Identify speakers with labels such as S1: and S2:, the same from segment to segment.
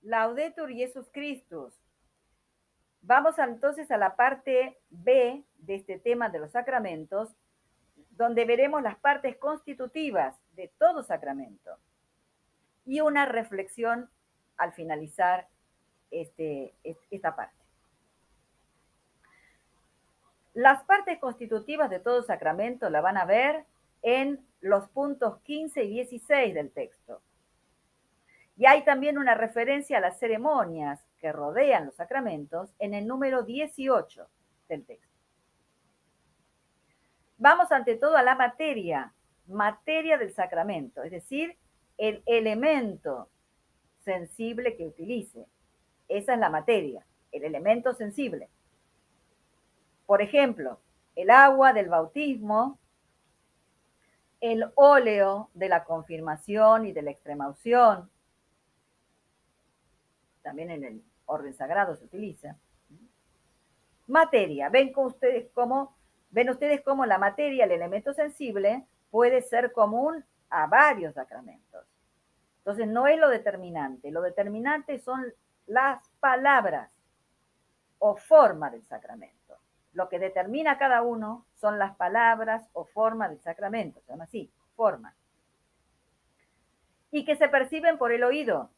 S1: Laudetur Jesus Christus. Vamos entonces a la parte B de este tema de los sacramentos, donde veremos las partes constitutivas de todo sacramento y una reflexión al finalizar esta parte. Las partes constitutivas de todo sacramento la van a ver en los puntos 15 y 16 del texto. Y hay también una referencia a las ceremonias que rodean los sacramentos en el número 18 del texto. Vamos ante todo a la materia del sacramento, es decir, el elemento sensible que utilice. Esa es la materia, el elemento sensible. Por ejemplo, el agua del bautismo, el óleo de la confirmación y de la extremaunción, también en el orden sagrado se utiliza. Materia, ven ustedes cómo la materia, el elemento sensible, puede ser común a varios sacramentos. Entonces no es lo determinante son las palabras o forma del sacramento. Lo que determina cada uno son las palabras o forma del sacramento, se llama así, forma. Y que se perciben por el oído.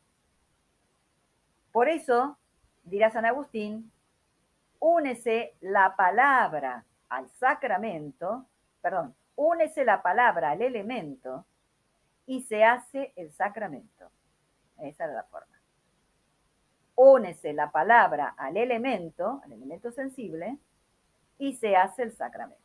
S1: Por eso, dirá San Agustín, únese la palabra al sacramento, únese la palabra al elemento y se hace el sacramento. Esa es la forma. Únese la palabra al elemento sensible, y se hace el sacramento.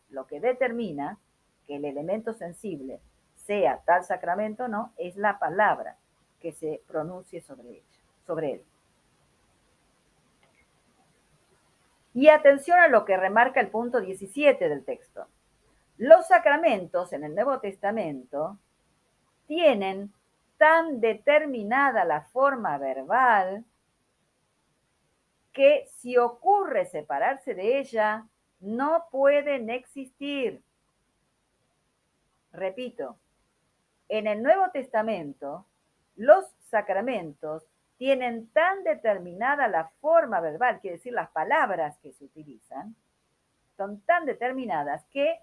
S1: Lo que determina que el elemento sensible sea tal sacramento o no es la palabra que se pronuncie sobre él. Y atención a lo que remarca el punto 17 del texto. Los sacramentos en el Nuevo Testamento tienen tan determinada la forma verbal que si ocurre separarse de ella, no pueden existir. Repito, en el Nuevo Testamento, los sacramentos tienen tan determinada la forma verbal, quiere decir las palabras que se utilizan, son tan determinadas que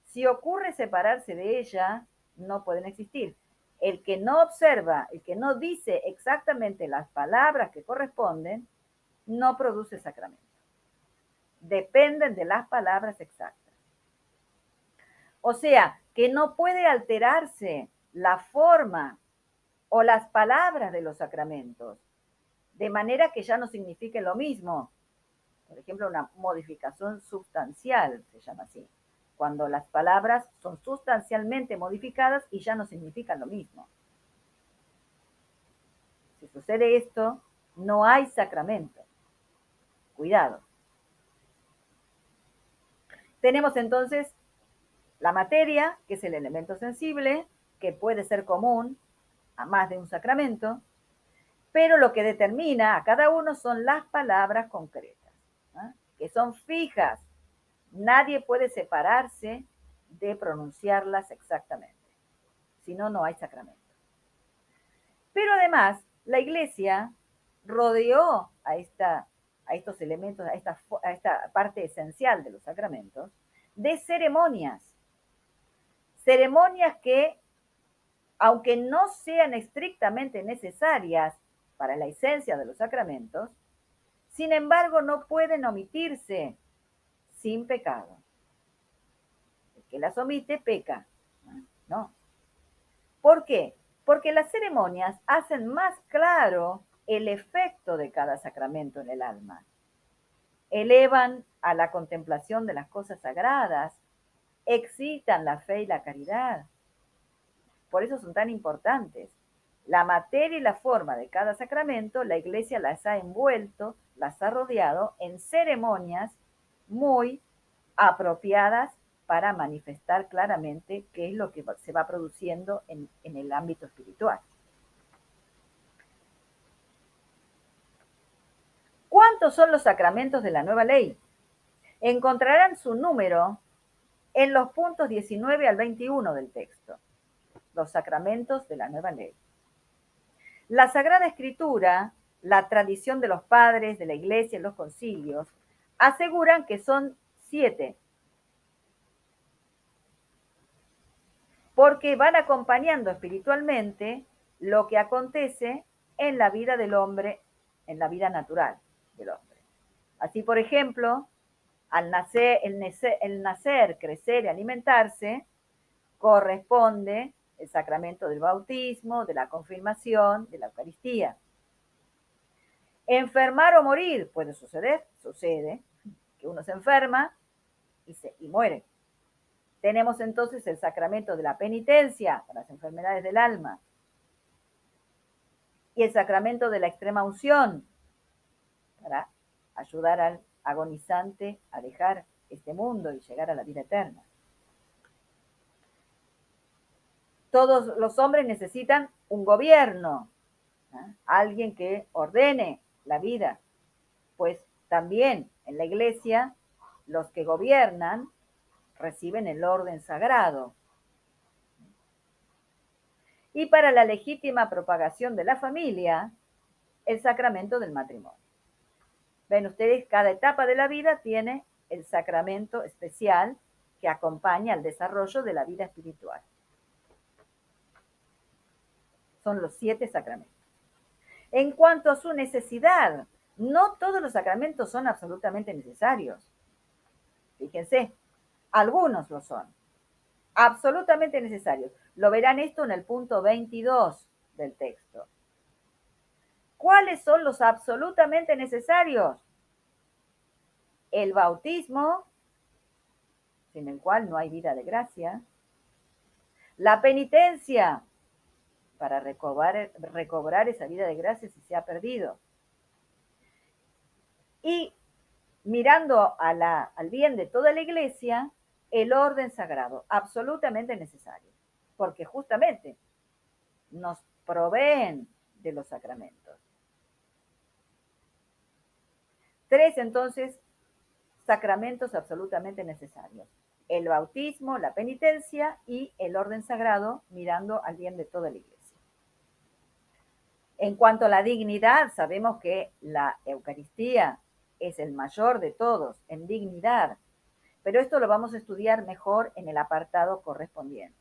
S1: si ocurre separarse de ella, no pueden existir. El que no observa, el que no dice exactamente las palabras que corresponden, no produce sacramento. Dependen de las palabras exactas. O sea, que no puede alterarse la forma o las palabras de los sacramentos, de manera que ya no signifiquen lo mismo. Por ejemplo, una modificación sustancial, se llama así, cuando las palabras son sustancialmente modificadas y ya no significan lo mismo. Si sucede esto, no hay sacramento. Cuidado. Tenemos entonces la materia, que es el elemento sensible, que puede ser común a más de un sacramento, pero lo que determina a cada uno son las palabras concretas, ¿eh? Que son fijas. Nadie puede separarse de pronunciarlas exactamente. Si no, no hay sacramento. Pero además, la Iglesia rodeó a estos elementos, a esta parte esencial de los sacramentos, de ceremonias. Ceremonias que, aunque no sean estrictamente necesarias para la esencia de los sacramentos, sin embargo no pueden omitirse sin pecado. El que las omite peca, ¿no? ¿Por qué? Porque las ceremonias hacen más claro el efecto de cada sacramento en el alma. Elevan a la contemplación de las cosas sagradas, excitan la fe y la caridad. Por eso son tan importantes. La materia y la forma de cada sacramento, la Iglesia las ha envuelto, las ha rodeado en ceremonias muy apropiadas para manifestar claramente qué es lo que se va produciendo en el ámbito espiritual. ¿Cuántos son los sacramentos de la nueva ley? Encontrarán su número en los puntos 19 al 21 del texto. Los sacramentos de la nueva ley. La Sagrada Escritura, la tradición de los padres, de la Iglesia, los concilios, aseguran que son 7, porque van acompañando espiritualmente lo que acontece en la vida del hombre, en la vida natural del hombre. Así, por ejemplo, al nacer, el nacer, crecer y alimentarse, corresponde el sacramento del bautismo, de la confirmación, de la Eucaristía. Enfermar o morir puede suceder, sucede, que uno se enferma y muere. Tenemos entonces el sacramento de la penitencia para las enfermedades del alma y el sacramento de la extrema unción para ayudar al agonizante a dejar este mundo y llegar a la vida eterna. Todos los hombres necesitan un gobierno, ¿eh? Alguien que ordene la vida, pues también en la iglesia los que gobiernan reciben el orden sagrado. Y para la legítima propagación de la familia, el sacramento del matrimonio. Ven ustedes, cada etapa de la vida tiene el sacramento especial que acompaña al desarrollo de la vida espiritual. Son los 7 sacramentos. En cuanto a su necesidad, no todos los sacramentos son absolutamente necesarios. Fíjense, algunos lo son, absolutamente necesarios. Lo verán esto en el punto 22 del texto. ¿Cuáles son los absolutamente necesarios? El bautismo, sin el cual no hay vida de gracia. La penitencia, para recobrar esa vida de gracia si se ha perdido. Y mirando al bien de toda la iglesia, el orden sagrado, absolutamente necesario, porque justamente nos proveen de los sacramentos. 3, entonces, sacramentos absolutamente necesarios. El bautismo, la penitencia y el orden sagrado, mirando al bien de toda la iglesia. En cuanto a la dignidad, sabemos que la Eucaristía es el mayor de todos en dignidad, pero esto lo vamos a estudiar mejor en el apartado correspondiente.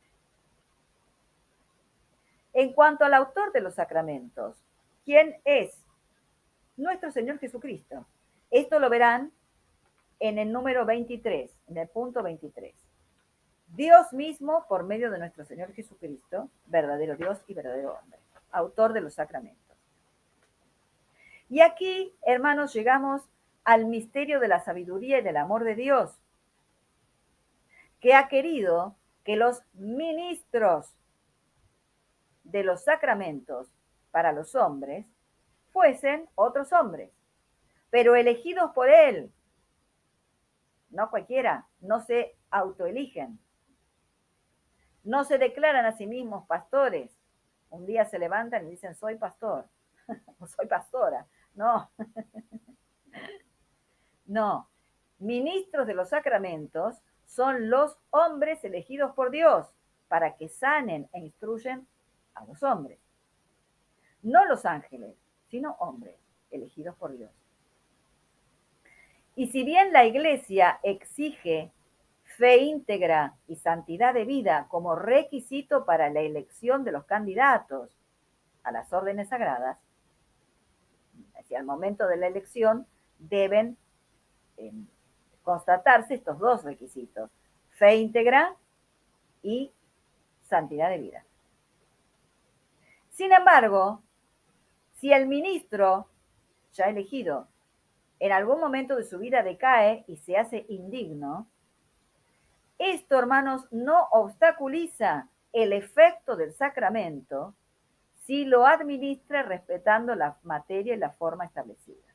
S1: En cuanto al autor de los sacramentos, ¿quién es? Nuestro Señor Jesucristo. Esto lo verán en el número 23, en el punto 23. Dios mismo, por medio de nuestro Señor Jesucristo, verdadero Dios y verdadero hombre, autor de los sacramentos. Y aquí, hermanos, llegamos al misterio de la sabiduría y del amor de Dios, que ha querido que los ministros de los sacramentos para los hombres fuesen otros hombres, pero elegidos por Él, no cualquiera, no se autoeligen, no se declaran a sí mismos pastores. Un día se levantan y dicen, soy pastor, o soy pastora. No, no. Ministros de los sacramentos son los hombres elegidos por Dios para que sanen e instruyen a los hombres. No los ángeles, sino hombres elegidos por Dios. Y si bien la Iglesia exige fe íntegra y santidad de vida como requisito para la elección de los candidatos a las órdenes sagradas, hacia el momento de la elección deben constatarse estos 2 requisitos: fe íntegra y santidad de vida. Sin embargo, si el ministro ya elegido en algún momento de su vida decae y se hace indigno, esto, hermanos, no obstaculiza el efecto del sacramento si lo administra respetando la materia y la forma establecida.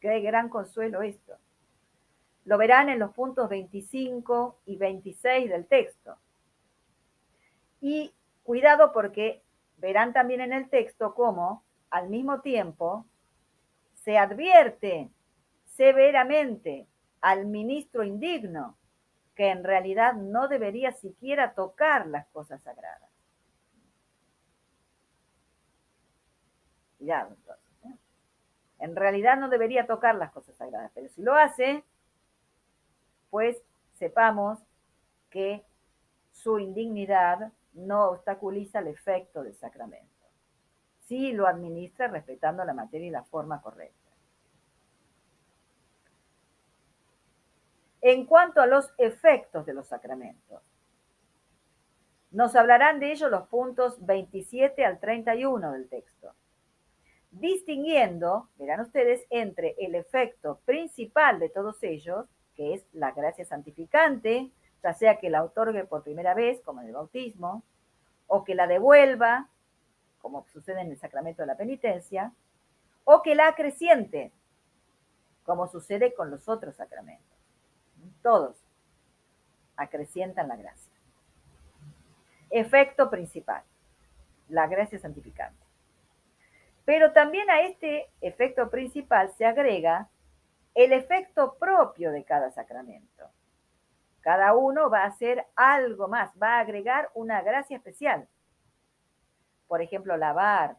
S1: Qué gran consuelo esto. Lo verán en los puntos 25 y 26 del texto. Y cuidado, porque verán también en el texto cómo al mismo tiempo se advierte severamente al ministro indigno que en realidad no debería siquiera tocar las cosas sagradas. cuidado entonces, ¿eh? En realidad no debería tocar las cosas sagradas, pero si lo hace, pues sepamos que su indignidad no obstaculiza el efecto del sacramento. Sí lo administra respetando la materia y la forma correcta. En cuanto a los efectos de los sacramentos, nos hablarán de ello los puntos 27 al 31 del texto, distinguiendo, verán ustedes, entre el efecto principal de todos ellos, que es la gracia santificante, ya sea que la otorgue por primera vez, como en el bautismo, o que la devuelva, como sucede en el sacramento de la penitencia, o que la acreciente, como sucede con los otros sacramentos. Todos acrecientan la gracia. Efecto principal, la gracia santificante. Pero también a este efecto principal se agrega el efecto propio de cada sacramento. Cada uno va a hacer algo más, va a agregar una gracia especial. Por ejemplo, lavar,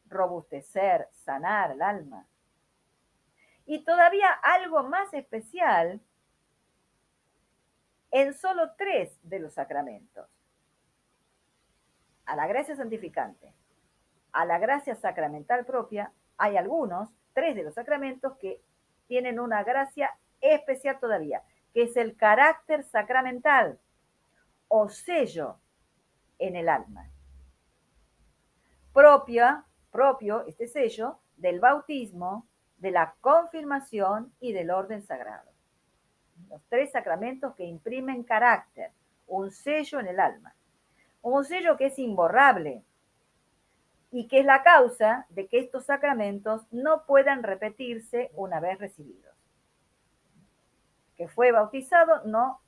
S1: robustecer, sanar el alma. Y todavía algo más especial en solo 3 de los sacramentos. A la gracia santificante, a la gracia sacramental propia, hay algunos, 3 de los sacramentos que tienen una gracia especial todavía, que es el carácter sacramental o sello en el alma. Propio este sello del bautismo, de la confirmación y del orden sagrado. Los 3 sacramentos que imprimen carácter, un sello en el alma. Un sello que es imborrable y que es la causa de que estos sacramentos no puedan repetirse una vez recibidos. Que fue bautizado no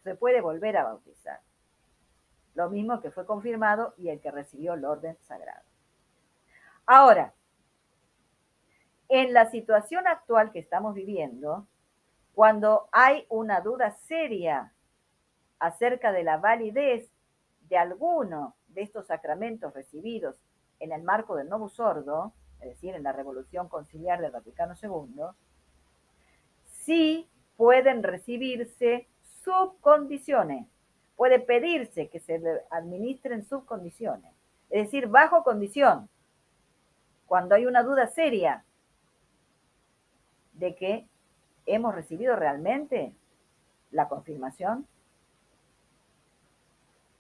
S1: se puede volver a bautizar. Lo mismo que fue confirmado y el que recibió el orden sagrado. Ahora, en la situación actual que estamos viviendo, cuando hay una duda seria acerca de la validez de alguno de estos sacramentos recibidos en el marco del Novus Ordo, es decir, en la Revolución Conciliar del Vaticano II, sí pueden recibirse subcondiciones. Puede pedirse que se administren subcondiciones, es decir, bajo condición, cuando hay una duda seria de que hemos recibido realmente la confirmación.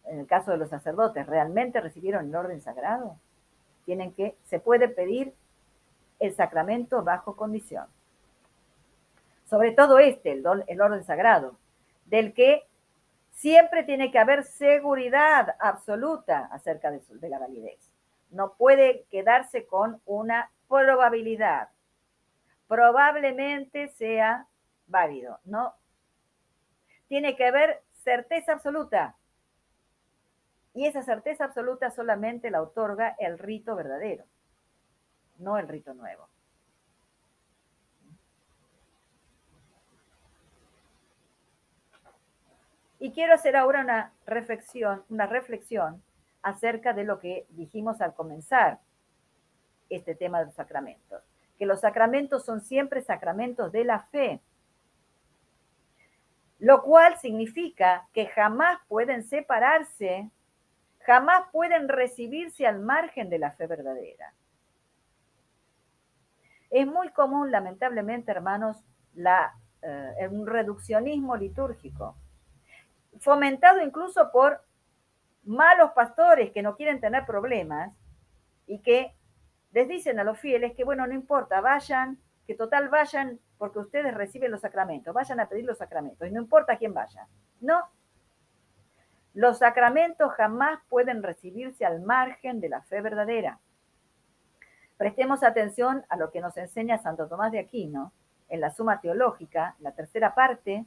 S1: En el caso de los sacerdotes, ¿realmente recibieron el orden sagrado? Se puede pedir el sacramento bajo condición. Sobre todo el orden sagrado, del que siempre tiene que haber seguridad absoluta acerca de la validez. No puede quedarse con una probabilidad. Probablemente sea válido. No. Tiene que haber certeza absoluta. Y esa certeza absoluta solamente la otorga el rito verdadero, no el rito nuevo. Y quiero hacer ahora una reflexión acerca de lo que dijimos al comenzar este tema de los sacramentos, que los sacramentos son siempre sacramentos de la fe, lo cual significa que jamás pueden separarse, jamás pueden recibirse al margen de la fe verdadera. Es muy común, lamentablemente, hermanos, un reduccionismo litúrgico, fomentado incluso por malos pastores que no quieren tener problemas y que les dicen a los fieles que, bueno, no importa, vayan, que total vayan porque ustedes reciben los sacramentos, vayan a pedir los sacramentos y no importa quién vaya. No, los sacramentos jamás pueden recibirse al margen de la fe verdadera. Prestemos atención a lo que nos enseña Santo Tomás de Aquino en la Suma Teológica, la tercera parte,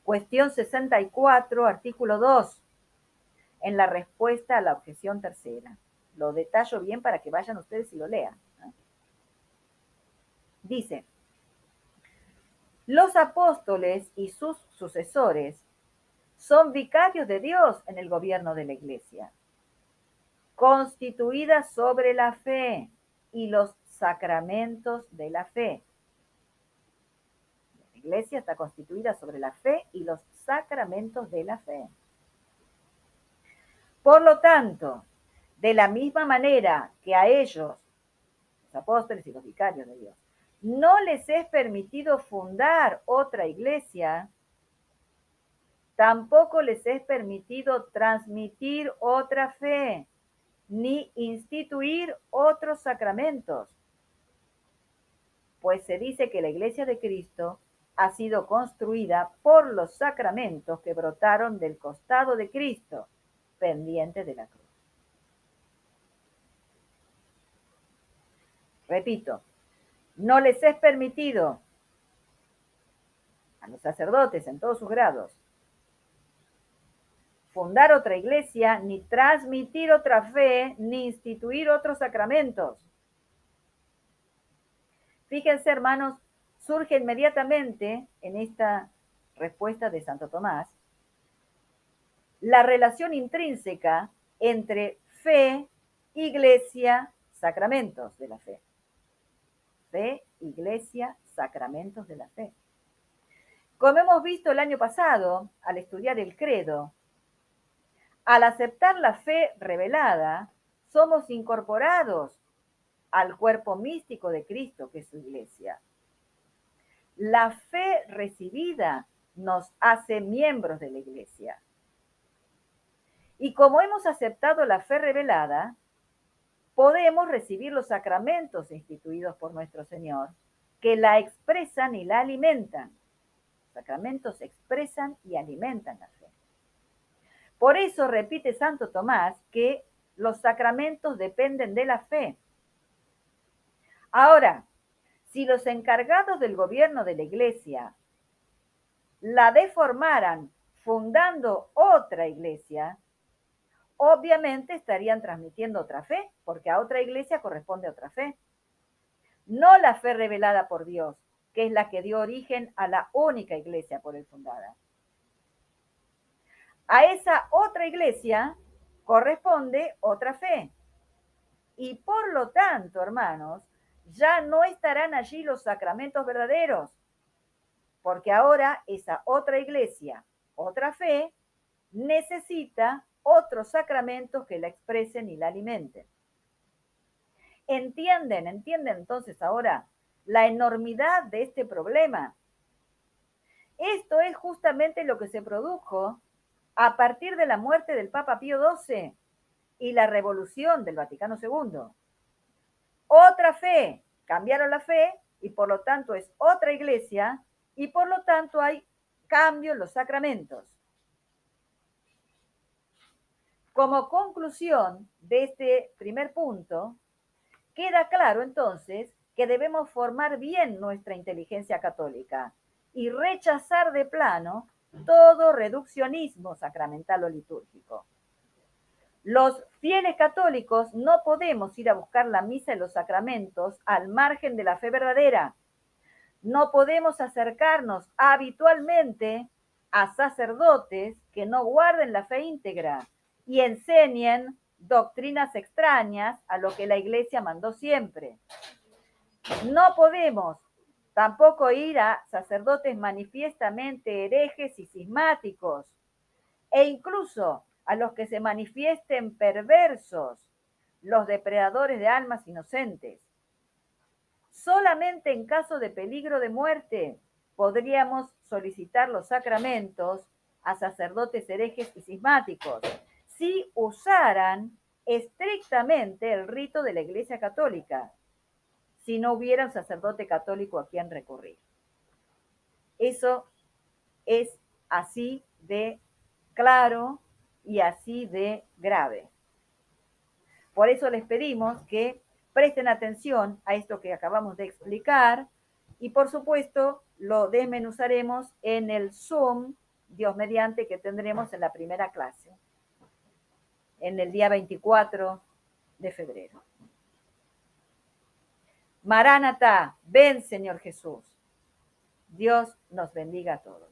S1: cuestión 64, artículo 2, en la respuesta a la objeción tercera. Lo detallo bien para que vayan ustedes y lo lean. Dice, los apóstoles y sus sucesores son vicarios de Dios en el gobierno de la Iglesia, constituida sobre la fe, y los sacramentos de la fe. La iglesia está constituida sobre la fe y los sacramentos de la fe. Por lo tanto, de la misma manera que a ellos, los apóstoles y los vicarios de Dios, no les es permitido fundar otra iglesia, tampoco les es permitido transmitir otra fe, ni instituir otros sacramentos, pues se dice que la iglesia de Cristo ha sido construida por los sacramentos que brotaron del costado de Cristo, pendiente de la cruz. Repito, no les es permitido a los sacerdotes en todos sus grados fundar otra iglesia, ni transmitir otra fe, ni instituir otros sacramentos. Fíjense, hermanos, surge inmediatamente en esta respuesta de Santo Tomás la relación intrínseca entre fe, iglesia, sacramentos de la fe. Fe, iglesia, sacramentos de la fe. Como hemos visto el año pasado, al estudiar el credo, al aceptar la fe revelada, somos incorporados al cuerpo místico de Cristo, que es su iglesia. La fe recibida nos hace miembros de la iglesia. Y como hemos aceptado la fe revelada, podemos recibir los sacramentos instituidos por nuestro Señor, que la expresan y la alimentan. Los sacramentos expresan y alimentan la fe. Por eso repite Santo Tomás que los sacramentos dependen de la fe. Ahora, si los encargados del gobierno de la iglesia la deformaran fundando otra iglesia, obviamente estarían transmitiendo otra fe, porque a otra iglesia corresponde otra fe. No la fe revelada por Dios, que es la que dio origen a la única iglesia por él fundada. A esa otra iglesia corresponde otra fe. Y por lo tanto, hermanos, ya no estarán allí los sacramentos verdaderos, porque ahora esa otra iglesia, otra fe, necesita otros sacramentos que la expresen y la alimenten. ¿Entienden entonces ahora la enormidad de este problema? Esto es justamente lo que se produjo a partir de la muerte del Papa Pío XII y la revolución del Vaticano II. Otra fe, cambiaron la fe y por lo tanto es otra iglesia y por lo tanto hay cambio en los sacramentos. Como conclusión de este primer punto, queda claro entonces que debemos formar bien nuestra inteligencia católica y rechazar de plano todo reduccionismo sacramental o litúrgico. Los fieles católicos no podemos ir a buscar la misa y los sacramentos al margen de la fe verdadera. No podemos acercarnos habitualmente a sacerdotes que no guarden la fe íntegra y enseñen doctrinas extrañas a lo que la Iglesia mandó siempre. No podemos tampoco ir a sacerdotes manifiestamente herejes y cismáticos, e incluso a los que se manifiesten perversos, los depredadores de almas inocentes. Solamente en caso de peligro de muerte podríamos solicitar los sacramentos a sacerdotes herejes y cismáticos, si usaran estrictamente el rito de la Iglesia Católica, si no hubiera un sacerdote católico a quien recurrir. Eso es así de claro y así de grave. Por eso les pedimos que presten atención a esto que acabamos de explicar y por supuesto lo desmenuzaremos en el Zoom, Dios mediante, que tendremos en la primera clase, en el día 24 de febrero. Maránata, ven Señor Jesús. Dios nos bendiga a todos.